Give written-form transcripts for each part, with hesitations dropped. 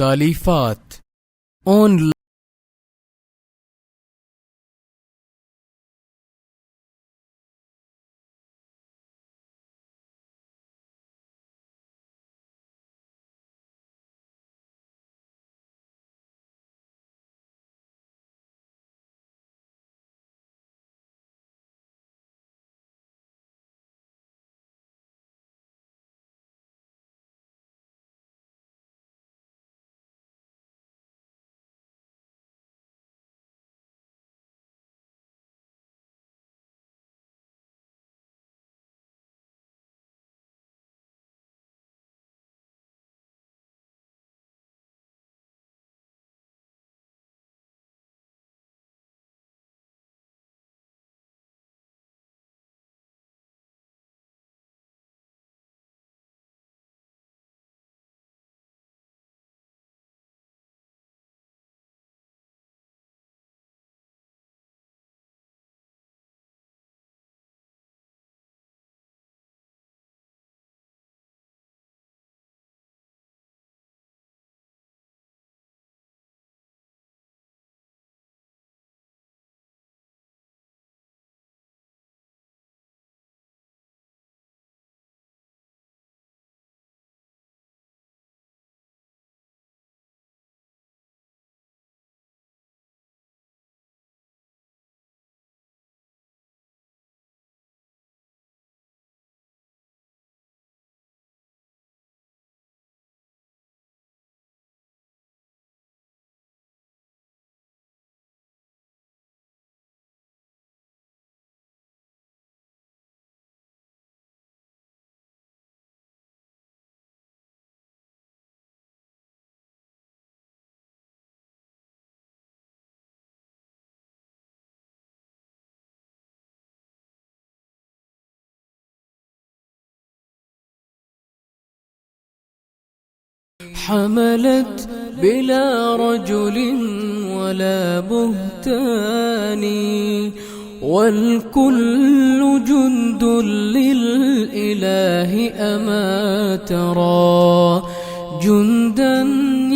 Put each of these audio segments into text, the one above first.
تأليفات أونلاين. حملت بلا رجل ولا بهتان، والكل جند للإله أما ترى جندا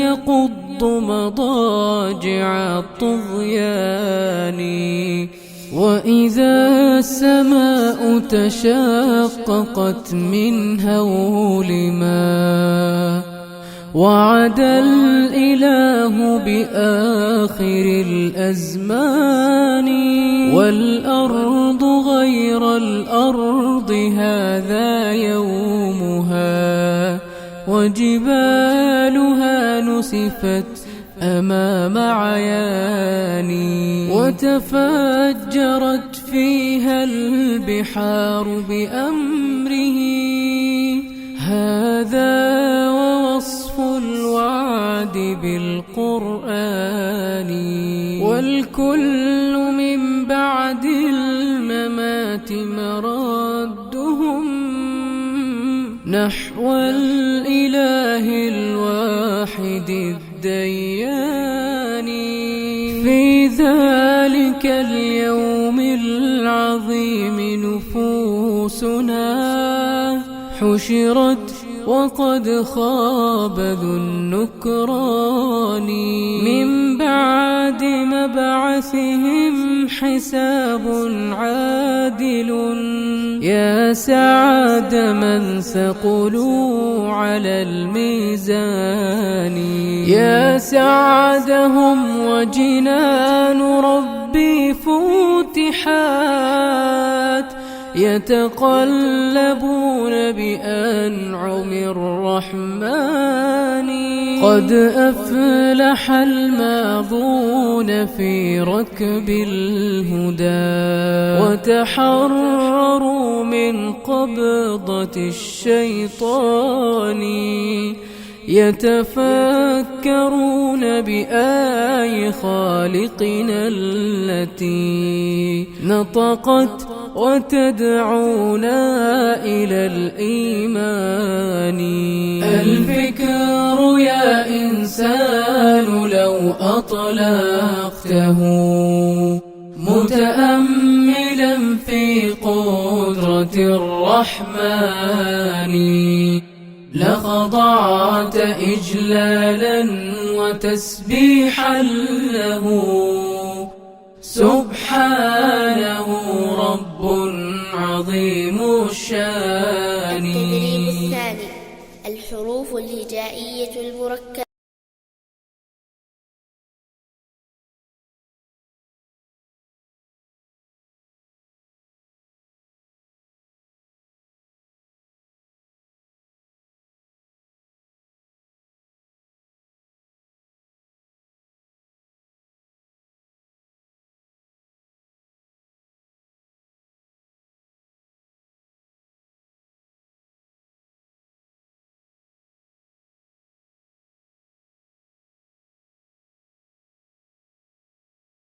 يقض مضاجع الطغيان. وإذا السماء تشققت من هول ما وعد الإله بآخر الأزمان، والأرض غير الأرض هذا يومها، وجبالها نسفت أمام عياني، وتفجرت فيها البحار بأمره. هذا ووصف الوعد بالقرآن، والكل من بعد الممات مردهم نحو الإله الواحد الديان. في ذلك اليوم العظيم نفوسنا حشرت وقد خاب ذو النكران، من بعد مبعثهم حساب عادل. يا سعد من ثقلوا على الميزان، يا سعدهم وجنان ربي فتحات، يتقلبون بأنعم الرحمن. قد أفلح الماضون في ركب الهدى، وتحرروا من قبضة الشيطان. يتفكرون بآي خالقنا التي نطقت وتدعونا إلى الإيمان. الفكر يا إنسان لو أطلقته متأملا في قدرة الرحمن، خضعت إجلالا وتسبيحا له سبحانه رب عظيم الشان. التدريب الثاني: الحروف الهجائية المركبة.